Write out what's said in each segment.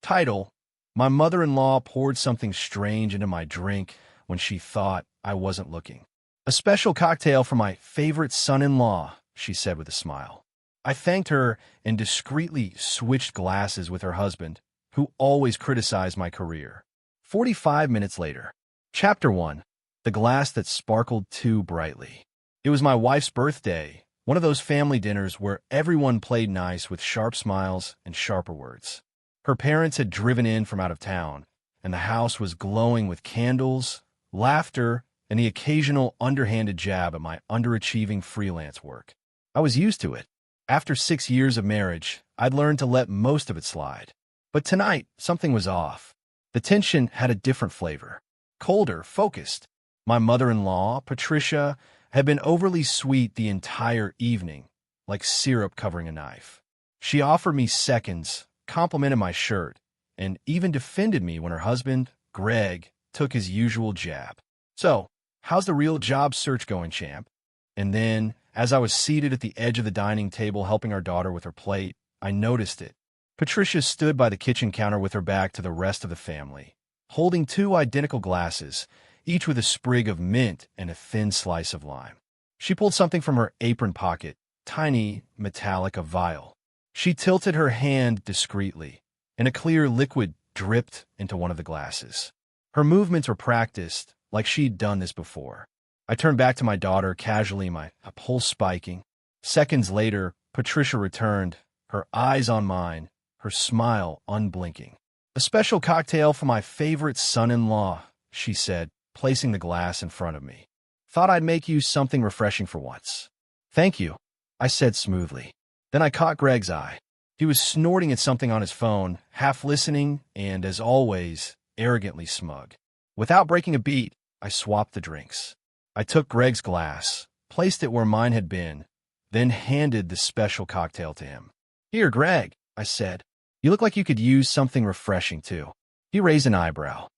Title: My mother-in-law poured something strange into my drink when she thought I wasn't looking. A special cocktail for my favorite son-in-law, she said with a smile. I thanked her and discreetly switched glasses with her husband, who always criticized my career. 45 minutes later. Chapter 1. The glass that sparkled too brightly. It was my wife's birthday, one of those family dinners where everyone played nice with sharp smiles and sharper words. Her parents had driven in from out of town, and the house was glowing with candles, laughter, and the occasional underhanded jab at my underachieving freelance work. I was used to it. After 6 years of marriage, I'd learned to let most of it slide. But tonight, something was off. The tension had a different flavor. Colder, focused. My mother-in-law, Patricia, had been overly sweet the entire evening, like syrup covering a knife. She offered me seconds, complimented my shirt, and even defended me when her husband, Greg, took his usual jab. So, how's the real job search going, champ? And then, as I was seated at the edge of the dining table helping our daughter with her plate, I noticed it. Patricia stood by the kitchen counter with her back to the rest of the family, holding 2 identical glasses, each with a sprig of mint and a thin slice of lime. She pulled something from her apron pocket, tiny, metallic, a vial. She tilted her hand discreetly, and a clear liquid dripped into one of the glasses. Her movements were practiced, like she'd done this before. I turned back to my daughter casually, my pulse spiking. Seconds later, Patricia returned, her eyes on mine, her smile unblinking. "A special cocktail for my favorite son-in-law," she said, placing the glass in front of me. "Thought I'd make you something refreshing for once." "Thank you," I said smoothly. Then I caught Greg's eye. He was snorting at something on his phone, half listening and, as always, arrogantly smug. Without breaking a beat, I swapped the drinks. I took Greg's glass, placed it where mine had been, then handed the special cocktail to him. "Here, Greg," I said. "You look like you could use something refreshing, too." He raised an eyebrow.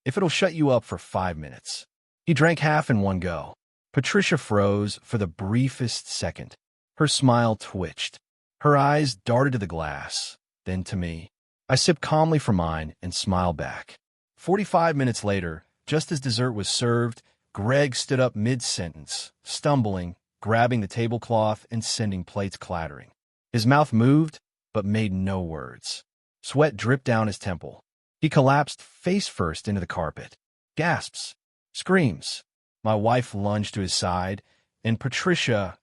If it'll shut you up for 5 minutes." He drank half in one go. Patricia froze for the briefest second. Her smile twitched. Her eyes darted to the glass, then to me. I sipped calmly from mine and smiled back. 45 minutes later, just as dessert was served, Greg stood up mid-sentence, stumbling, grabbing the tablecloth and sending plates clattering. His mouth moved, but made no words. Sweat dripped down his temple. He collapsed face first into the carpet. Gasps. Screams. My wife lunged to his side, and Patricia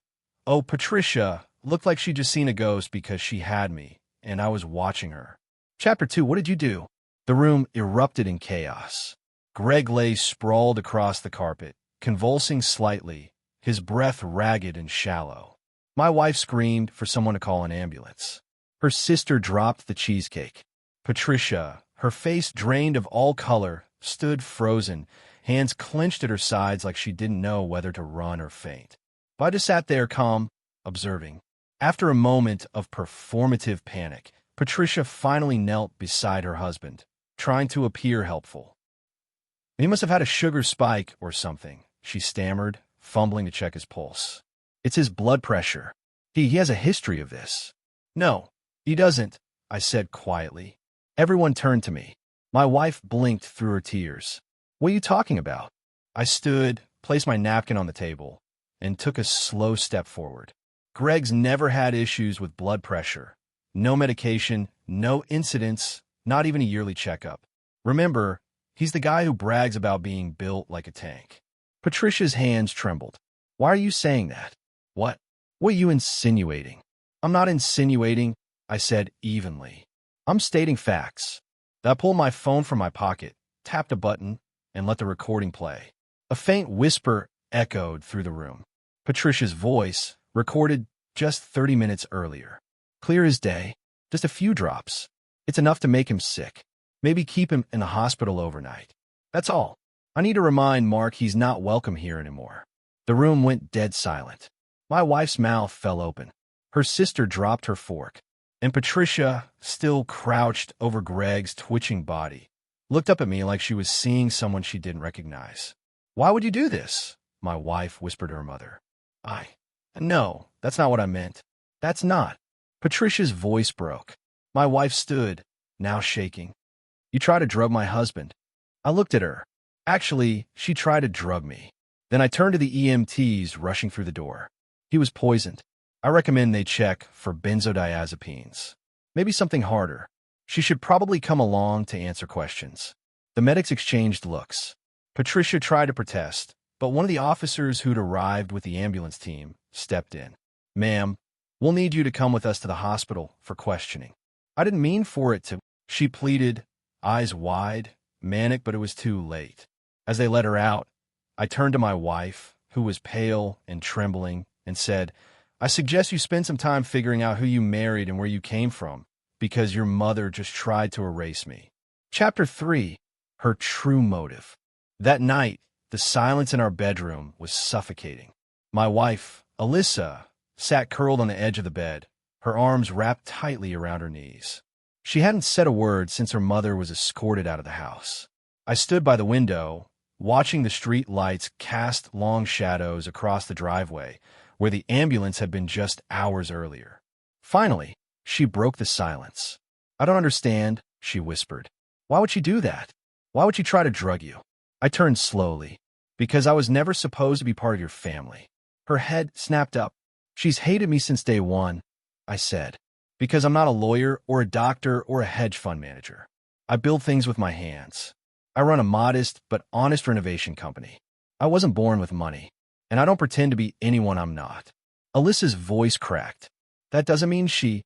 looked like she'd just seen a ghost because she had me, and I was watching her. Chapter 2. What did you do? The room erupted in chaos. Greg lay sprawled across the carpet, convulsing slightly, his breath ragged and shallow. My wife screamed for someone to call an ambulance. Her sister dropped the cheesecake. Patricia, her face drained of all color, stood frozen, hands clenched at her sides like she didn't know whether to run or faint. I just sat there calm, observing. After a moment of performative panic, Patricia finally knelt beside her husband, trying to appear helpful. "He must have had a sugar spike or something," she stammered, fumbling to check his pulse. "It's his blood pressure. He has a history of this." "No, he doesn't," I said quietly. Everyone turned to me. My wife blinked through her tears. "What are you talking about?" I stood, placed my napkin on the table, and took a slow step forward. Greg's never had issues with blood pressure. No medication, no incidents, not even a yearly checkup. Remember, he's the guy who brags about being built like a tank. Patricia's hands trembled. "Why are you saying that?" What are you insinuating?" "I'm not insinuating," I said evenly. "I'm stating facts." I pulled my phone from my pocket, tapped a button, and let the recording play. A faint whisper echoed through the room. Patricia's voice, recorded just 30 minutes earlier. Clear as day, just a few drops. It's enough to make him sick. Maybe keep him in the hospital overnight. That's all. I need to remind Mark he's not welcome here anymore. The room went dead silent. My wife's mouth fell open. Her sister dropped her fork. And Patricia, still crouched over Greg's twitching body, looked up at me like she was seeing someone she didn't recognize. "Why would you do this?" my wife whispered to her mother. No, that's not what I meant. That's not." Patricia's voice broke. My wife stood, now shaking. You tried to drug my husband. I looked at her. Actually, she tried to drug me. Then I turned to the EMTs rushing through the door. He was poisoned. I recommend they check for benzodiazepines. Maybe something harder. She should probably come along to answer questions. The medics exchanged looks. Patricia tried to protest, but one of the officers who'd arrived with the ambulance team stepped in. Ma'am, we'll need you to come with us to the hospital for questioning. I didn't mean for it to, she pleaded, eyes wide, manic, but it was too late. As they let her out, I turned to my wife, who was pale and trembling, and said, I suggest you spend some time figuring out who you married and where you came from, because your mother just tried to erase me. Chapter 3. Her true motive. That night, the silence in our bedroom was suffocating. My wife, Alyssa, sat curled on the edge of the bed, her arms wrapped tightly around her knees. She hadn't said a word since her mother was escorted out of the house. I stood by the window, watching the street lights cast long shadows across the driveway, where the ambulance had been just hours earlier. Finally, she broke the silence. I don't understand, she whispered. Why would she do that? Why would she try to drug you? I turned slowly. Because I was never supposed to be part of your family. Her head snapped up. She's hated me since day one, I said. Because I'm not a lawyer or a doctor or a hedge fund manager. I build things with my hands. I run a modest but honest renovation company. I wasn't born with money. And I don't pretend to be anyone I'm not. Alyssa's voice cracked. That doesn't mean she'd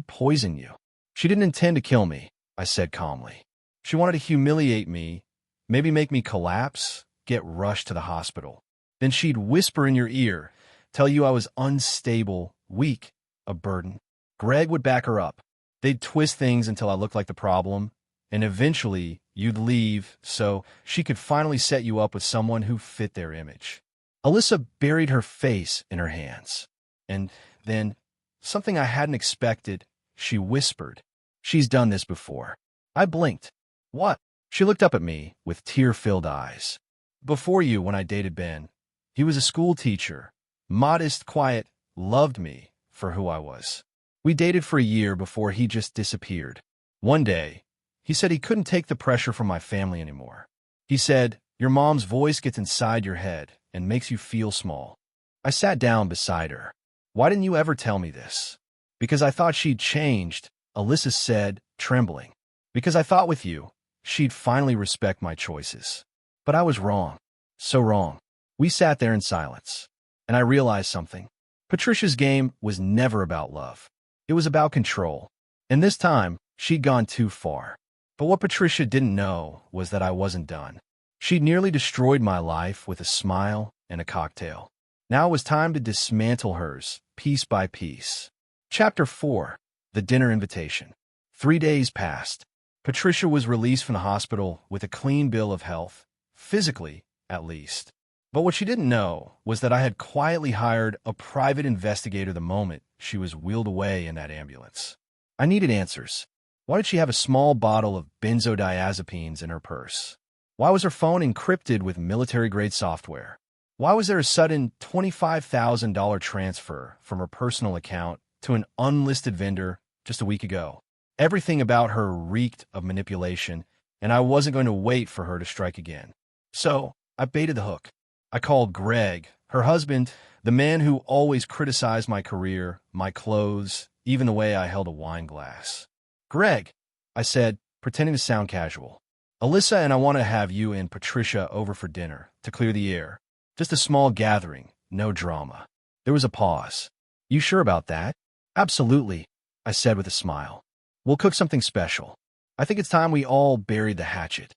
poison you. She didn't intend to kill me, I said calmly. She wanted to humiliate me, maybe make me collapse, get rushed to the hospital. Then she'd whisper in your ear, tell you I was unstable, weak, a burden. Greg would back her up. They'd twist things until I looked like the problem, and eventually you'd leave so she could finally set you up with someone who fit their image. Alyssa buried her face in her hands. And then, something I hadn't expected, she whispered, She's done this before. I blinked. What? She looked up at me with tear-filled eyes. Before you, when I dated Ben, he was a school teacher, modest, quiet, loved me for who I was. We dated for a year before he just disappeared. One day, he said he couldn't take the pressure from my family anymore. He said, your mom's voice gets inside your head and makes you feel small. I sat down beside her. Why didn't you ever tell me this? Because I thought she'd changed, Alyssa said, trembling. Because I thought with you, she'd finally respect my choices. But I was wrong. So wrong. We sat there in silence. And I realized something. Patricia's game was never about love. It was about control. And this time, she'd gone too far. But what Patricia didn't know was that I wasn't done. She'd nearly destroyed my life with a smile and a cocktail. Now it was time to dismantle hers, piece by piece. Chapter 4. The Dinner Invitation. 3 days passed. Patricia was released from the hospital with a clean bill of health, physically, at least. But what she didn't know was that I had quietly hired a private investigator the moment she was wheeled away in that ambulance. I needed answers. Why did she have a small bottle of benzodiazepines in her purse? Why was her phone encrypted with military-grade software? Why was there a sudden $25,000 transfer from her personal account to an unlisted vendor just a week ago? Everything about her reeked of manipulation, and I wasn't going to wait for her to strike again. So I baited the hook. I called Greg, her husband, the man who always criticized my career, my clothes, even the way I held a wine glass. Greg, I said, pretending to sound casual. Alyssa and I want to have you and Patricia over for dinner to clear the air. Just a small gathering, no drama. There was a pause. You sure about that? Absolutely, I said with a smile. We'll cook something special. I think it's time we all buried the hatchet.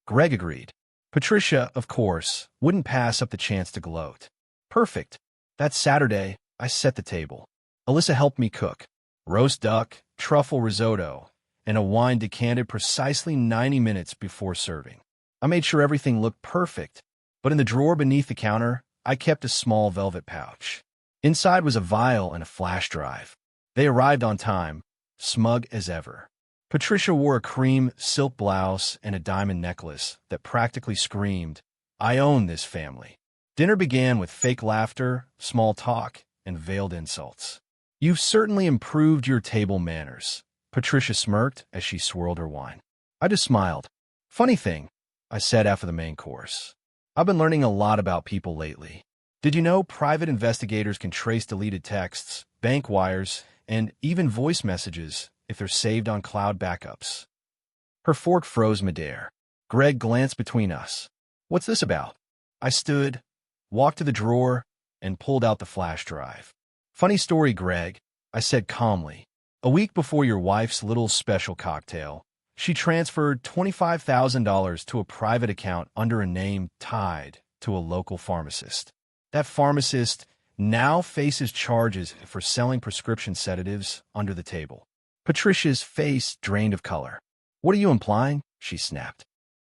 Greg agreed. Patricia, of course, wouldn't pass up the chance to gloat. Perfect. That Saturday, I set the table. Alyssa helped me cook. Roast duck, truffle risotto, and a wine decanted precisely 90 minutes before serving. I made sure everything looked perfect, but in the drawer beneath the counter, I kept a small velvet pouch. Inside was a vial and a flash drive. They arrived on time, smug as ever. Patricia wore a cream silk blouse and a diamond necklace that practically screamed, I own this family. Dinner began with fake laughter, small talk, and veiled insults. You've certainly improved your table manners, Patricia smirked as she swirled her wine. I just smiled. Funny thing, I said after the main course. I've been learning a lot about people lately. Did you know private investigators can trace deleted texts, bank wires, and even voice messages if they're saved on cloud backups? Her fork froze midair. Greg glanced between us. What's this about? I stood, walked to the drawer, and pulled out the flash drive. Funny story, Greg, I said calmly. A week before your wife's little special cocktail, she transferred $25,000 to a private account under a name tied to a local pharmacist. That pharmacist now faces charges for selling prescription sedatives under the table. Patricia's face drained of color. What are you implying? She snapped.